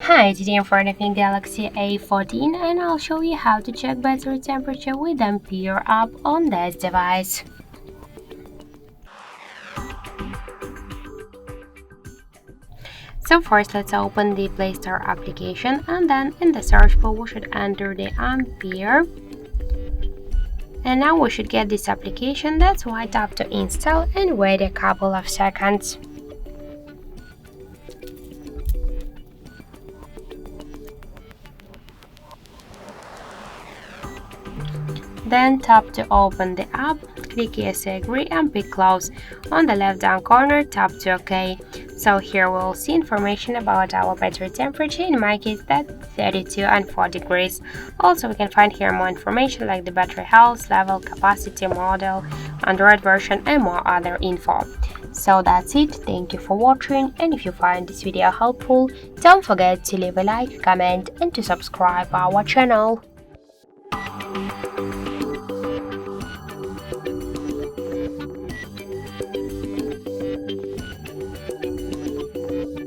Hi, today I'm for the Galaxy A14 and I'll show you how to check battery temperature with Ampere app on this device. So first let's open the Play Store application and then in the search bar we should enter the Ampere. And now we should get this application, that's why tap to install and wait a couple of seconds. Then tap to open the app, click Yes I agree and pick close. On the left down corner tap to OK. So here we'll see information about our battery temperature, in my case that's 32 and 4 degrees. Also we can find here more information like the battery health, level, capacity, model, Android version and more other info. So that's it, thank you for watching, and if you find this video helpful, don't forget to leave a like, comment and to subscribe our channel.